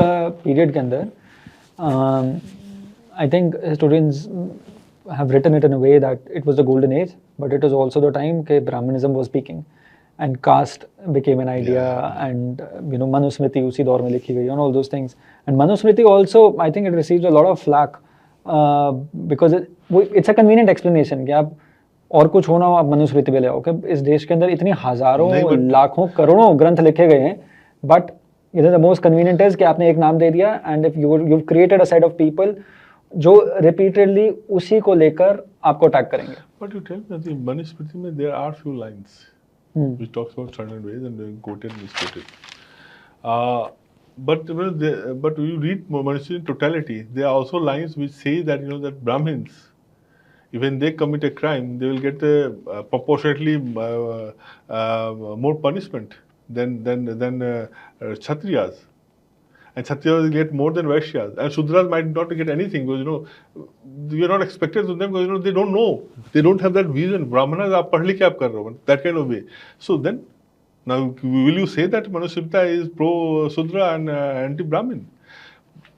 The period के अंदर I think historians have written it in a way that it was the golden age, but it was also the time that Brahmanism was peaking, and caste became an idea, and Manusmriti उसी दौर में लिखी गई, and all those things. And Manusmriti also, I think it received a lot of flack because it's a convenient explanation कि आप और कुछ होना हो आप मनुस्मृति पे ले आओ कि इस देश के अंदर इतनी हजारों लाखों करोड़ों ग्रंथ लिखे गए हैं, but the most convenient is कि आपने एक नाम दे दिया, and if you created a set of people जो रिपीटेडली उसी को लेकर आपको अटैक करेंगे. But you tell me Manusmriti में there are few lines which talks about certain ways and quoted misquoted. But you read Manusmriti in totality, there are also lines which say that that Brahmins, when they commit a crime, they will get proportionately more punishment than Kshatriyas. And Kshatriyas will get more than Vaishyas. And Shudras might not get anything because, we are not expected to them because, they don't know. They don't have that vision. Brahmanas, aap padh likhe aap kar rahe ho, that kind of way. So then, now will you say that Manusmriti is pro-Shudra and anti-Brahmin?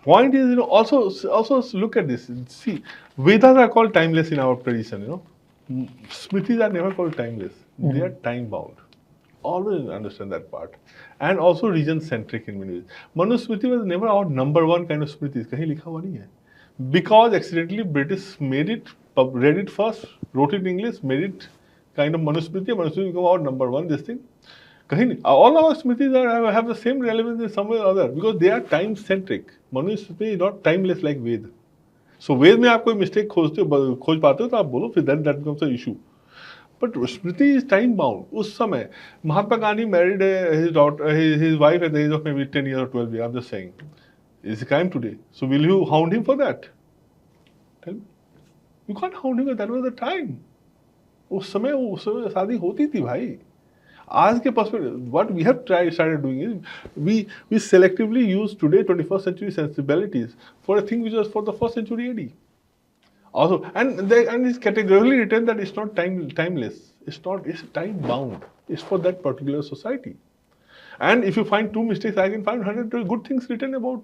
Point is, also look at this. See, Vedas are called timeless in our tradition, Smritis are never called timeless. They are time-bound. Always understand that part. And also region-centric in many ways. Manusmriti was never our number one kind of Smritis. Kahin likha hua nahi hai. Because accidentally British made it, read it first, wrote it in English, made it kind of Manusmriti. Manusmriti became our number one, this thing. All our Smritis have the same relevance in some way or other because they are time-centric. Manusmriti is not timeless like Ved. So Ved में आप कोई mistake खोज पाते हो तो आप बोलो, फिर then that becomes an issue. But Smriti is time-bound. उस समय Mahatma Gandhi married his wife at the age of maybe 10 years or 12 years. I'm just saying, it's a crime today. So will you hound him for that? Tell me. You can't hound him. That was the time. उस समय शादी होती थी भाई. आज के perspective, what we have started doing is we selectively use today 21st century sensibilities for a thing which was for the 1st century AD. Also, and it's categorically written that it's not timeless. It's time bound. It's for that particular society. And if you find 2 mistakes, I can find 100 good things written about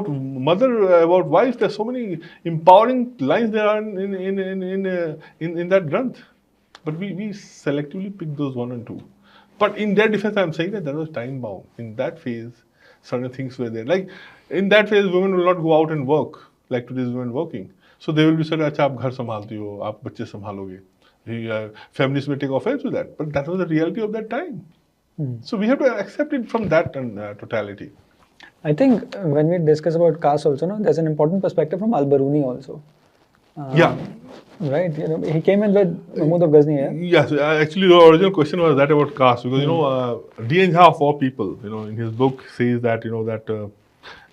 mother, about wives. There's so many empowering lines there are in that granth. But we selectively pick those 1 and 2. But in their defense, I'm saying that was time bound. In that phase, certain things were there. Like in that phase, women will not go out and work like today's women working. So they will be said, "Acha, aap ghar sambhalti ho, aap bacche sambhaloge." Feminists may take offense with that, but that was the reality of that time. So we have to accept it from that totality. I think when we discuss about caste also, there's an important perspective from Al-Biruni also. Right, he came in with Mahmud of Ghazni. Yes, actually, the original question was that about caste because D.N. Jha of all people, in his book says that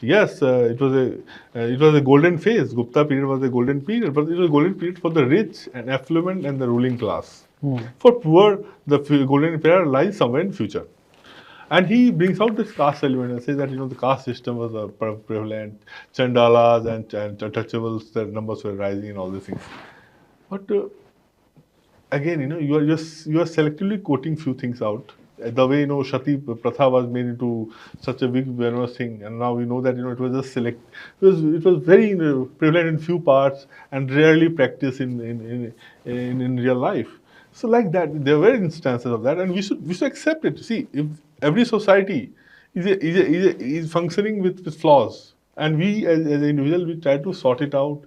yes, it was a golden phase. Gupta period was a golden period, but it was a golden period for the rich and affluent and the ruling class. For poor, the golden period lies somewhere in future. And he brings out this caste element and says that the caste system was prevalent, chandalas and untouchables, their numbers were rising and all these things. But again, you are selectively quoting few things out. The way Shati Pratha was made into such a big venomous thing, and now we know that it was just select. It was very prevalent in few parts and rarely practiced in real life. So like that, there were instances of that, and we should accept it. See, if every society is functioning with flaws, and we as an individual we try to sort it out.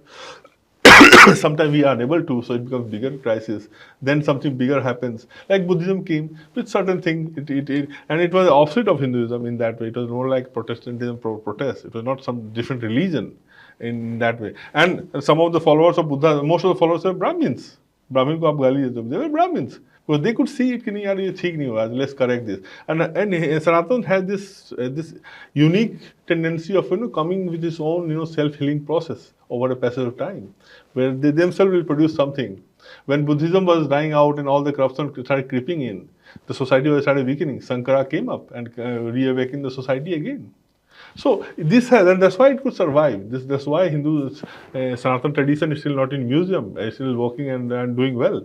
Sometimes we are unable to, so it becomes bigger crisis. Then something bigger happens. Like Buddhism came with certain thing, and it was the opposite of Hinduism in that way. It was more like Protestantism protest. It was not some different religion in that way. And some of the followers of Buddha, most of the followers were Brahmins. Brahmin ko aap gali dete ho, they were Brahmins. Because they could see it, yaar ye theek nahi hua, let's correct this. And Sanatan has this unique tendency of coming with its own self-healing process over a passage of time, where they themselves will produce something. When Buddhism was dying out and all the corruption started creeping in, the society started weakening. Sankara came up and reawakened the society again. So this has, and that's why it could survive. That's why Hindu Sanatan tradition is still not in museum. It's still working and doing well.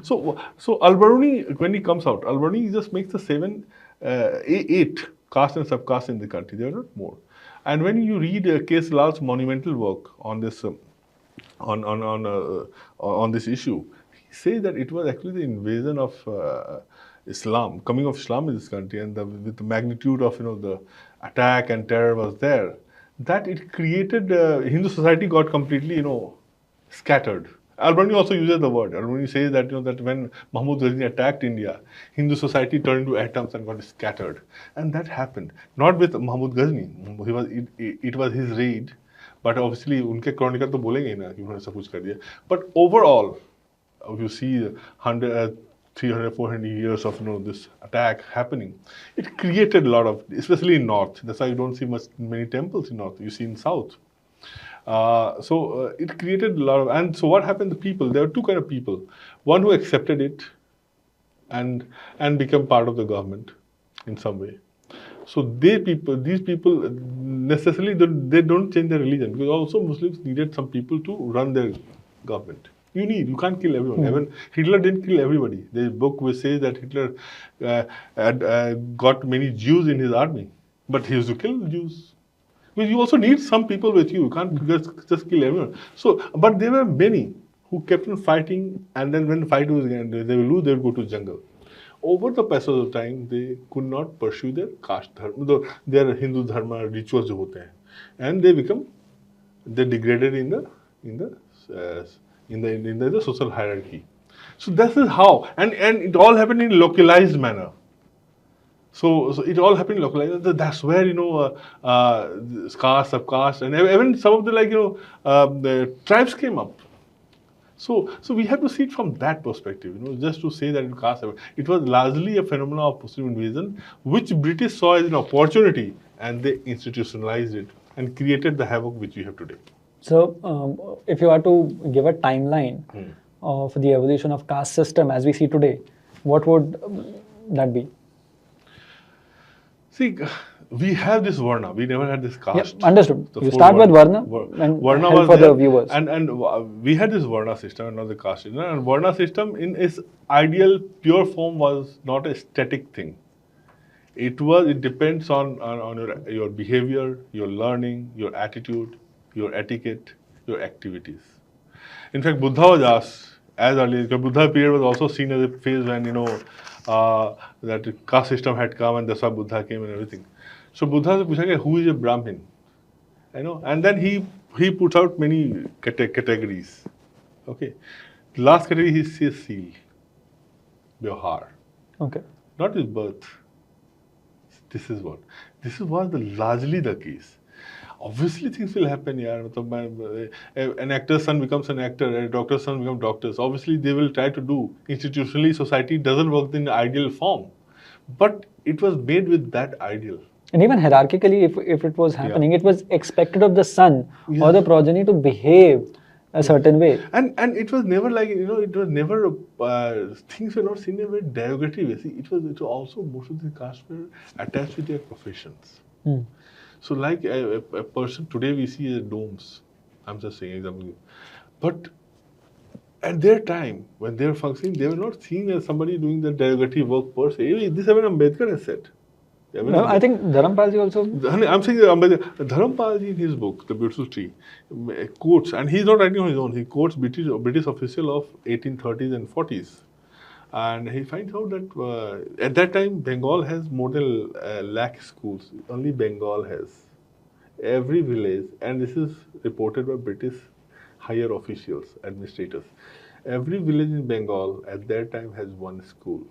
So Al-Biruni, when he comes out, Al-Biruni just makes the 8 caste and subcaste in the country. There were not more. And when you read K.S. Lal's monumental work on this on this issue, he says that it was actually the invasion of Islam, coming of Islam in this country, and with the magnitude of the attack and terror was there, that it created Hindu society got completely scattered. Albani also uses the word. Albani says that that when Mahmud Ghazni attacked India, Hindu society turned into atoms and got scattered, and that happened not with Mahmud Ghazni. It was his raid, but obviously उनके chronicle तो बोलेंगे ही ना कि उन्होंने सब कुछ कर दिया. But overall, you see 100, 300, 400 years of this attack happening, it created a lot of, especially in north. That's why you don't see many temples in north. You see in south. So it created a lot of, and so what happened to people? There are two kind of people. One who accepted it and become part of the government in some way. So these people necessarily they don't change their religion, because also Muslims needed some people to run their government. You can't kill everyone. Even Hitler didn't kill everybody. The book will say that Hitler had got many Jews in his army, but he used to kill Jews. Because you also need some people with you. You can't just kill everyone. So, but there were many who kept on fighting, and then when the fight was again, they will lose, they will go to jungle. Over the passage of time, they could not pursue their caste dharma, their Hindu dharma rituals जो होते हैं, and they degraded in the social hierarchy. So this is how, and it all happened in localized manner. So it all happened localized. That's where caste, subcaste, and even some of the tribes came up. So we have to see it from that perspective. Just to say that it was largely a phenomenon of Muslim invasion, which British saw as an opportunity, and they institutionalized it and created the havoc which we have today. So, if you are to give a timeline of the evolution of caste system as we see today, what would that be? See, we have this Varna. We never had this caste. Yeah, understood. You start with Varna and Varna help was for there, the viewers. And we had this Varna system and not the caste system. And Varna system in its ideal pure form was not a static thing. It depends on your behavior, your learning, your attitude, your etiquette, your activities. In fact, Buddha was asked as early, because Buddha period was also seen as a phase when that caste system had come, and that's why Buddha came and everything. So Buddha se pucha, who is a Brahmin? And then he puts out many categories. Okay, the last category he says seal, Vyavhar. Okay. Not his birth. This was largely the case. Obviously, things will happen. An actor's son becomes an actor, a doctor's son becomes doctors. Obviously, they will try to do. Institutionally, society doesn't work in the ideal form. But it was made with that ideal. And even hierarchically, if it was happening, it was expected of the son or the progeny to behave a certain way. And it was never like, it was never, things were not seen in a very derogatory way. See, it was also, most of the castes were attached with their professions. So like a person today we see as domes. I'm just saying example. But at their time, when they were functioning, they were not seen as somebody doing the derogatory work per se. This even Ambedkar has said. No, I think Dharampalji also. I'm saying Dharampalji in his book, The Beautiful Tree, quotes, and he's not writing on his own, he quotes British official of 1830s and 40s. And he finds out that at that time, Bengal has more than a lakh schools. Only Bengal has. Every village, and this is reported by British higher officials, administrators. Every village in Bengal at that time has one school.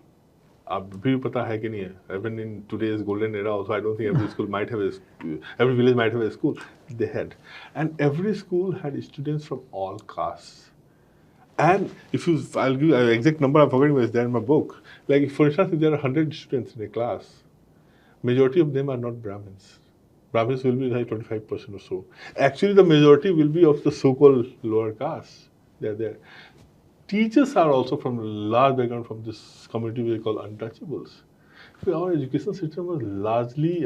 Even in today's golden era also, I don't think every school might have every village might have a school. They had. And every school had students from all castes. And I'll give you an exact number, I'm forgetting where it's there in my book. Like, for instance, if there are 100 students in a class, majority of them are not Brahmins. Brahmins will be like 25% or so. Actually, the majority will be of the so-called lower caste. They're there. Teachers are also from a large background from this community we call untouchables. So our education system was largely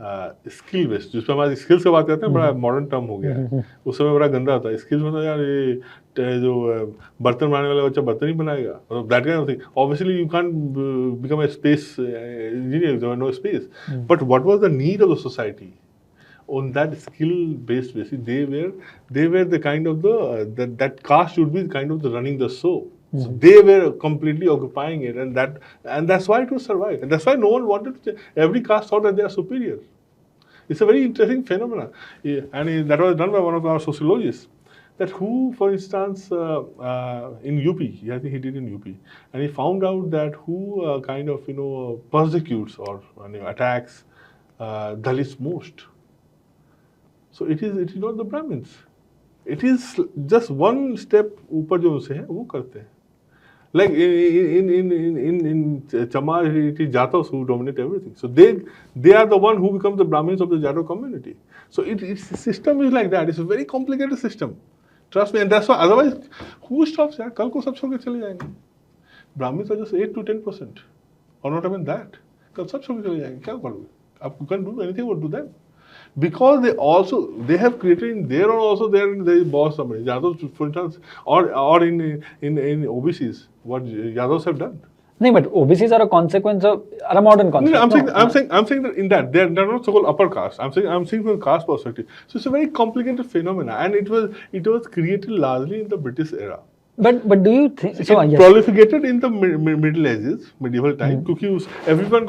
skill based, जिस पर हमारे skills की बात करते हैं, बड़ा modern term हो गया है। उस समय बड़ा गंदा था स्किल्स, मतलब यार ये जो बर्तन बनाने वाला बच्चा बर्तन ही बनाएगा, मतलब that kind of thing. Obviously you can't become a space engineer, there no space, but what was the need of the society? On that skill based basis, they were the kind of the that caste should be kind of the running the show. So they were completely occupying it, and that's why it was survived, and that's why no one wanted to. Every caste thought that they are superior. It's a very interesting phenomenon, and that was done by one of our sociologists. That who, for instance, in UP, I think he did in UP, and he found out that who kind of persecutes or attacks Dalits most. So it is not the Brahmins. It is just one step ऊपर जो उनसे है वो करते हैं. Like in Chamar, it is Jatos who dominate everything. So they are the one who become the Brahmins of the Jato community. So its system is like that. It's a very complicated system. Trust me, and that's why otherwise who stops यार? कल को सब छोड़ के चले जाएंगे. Brahmins are just 8 to 10%, or not even that. कल सब छोड़ के चले जाएंगे. क्या करोगे? आप can't do anything about to them. Because they have created in their own also they boss somebody. Yadavs, for instance, or in OBCs, what Yadavs have done. No, but OBCs are a consequence of are a modern concept. No, I'm saying that in that they're not so-called upper caste. I'm saying from caste perspective. So it's a very complicated phenomena, and it was created largely in the British era. But do you think so? It proliferated in the Middle Ages, medieval time, क्योंकि everyone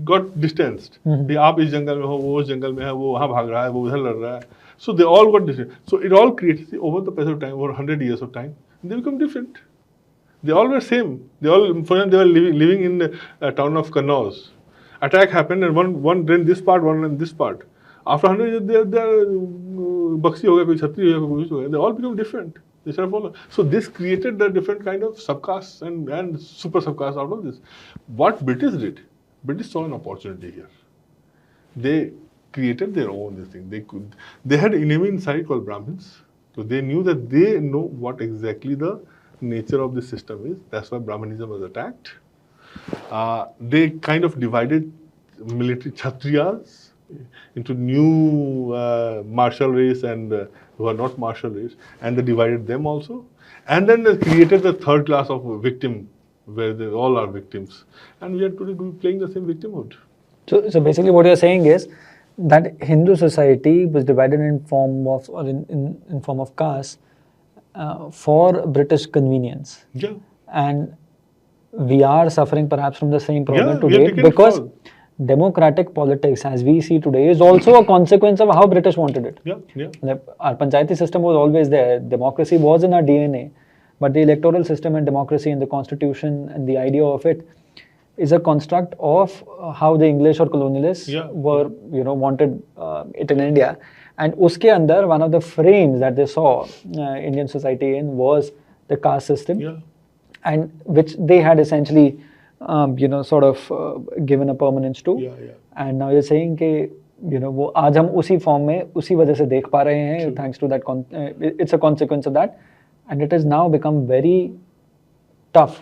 got distanced. कि आप इस जंगल में हो, वो उस जंगल में है, वो वहाँ भाग रहा है, वो उधर लड़ रहा है. So they all got distanced. So it all created over the passage of time, over 100 years of time, they become different. They all were same. For example, they were living in the town of Kannauj. Attack happened, and one ran this part, one ran this part. After 100 years, they are Bakshi हो गया, कोई Chhatri हो गया, कोई कुछ हो गया. They all become different. So this created the different kind of subcastes and super subcastes out of this. What British did, British saw an opportunity here. They created their own this thing. They had an enemy inside called Brahmins. So they knew that they know what exactly the nature of the system is. That's why Brahmanism was attacked. They kind of divided military Kshatriyas into new martial race and who are not martial race, and they divided them also, and then they created the third class of victim where they all are victims, and we are today playing the same victimhood. So basically what you're saying is that Hindu society was divided in form of or in form of caste for British convenience. Yeah. And we are suffering perhaps from the same problem today because democratic politics as we see today is also a consequence of how British wanted it. Yeah. Our panchayati system was always there. Democracy was in our DNA, but the electoral system and democracy and the constitution and the idea of it is a construct of how the English or colonialists were, wanted it in India. And uske andar, one of the frames that they saw Indian society in was the caste system, and which they had essentially sort of given a permanence to. And now you're saying कि वो आज हम उसी form में उसी वजह से देख पा रहे हैं, thanks to that it's a consequence of that, and it has now become very tough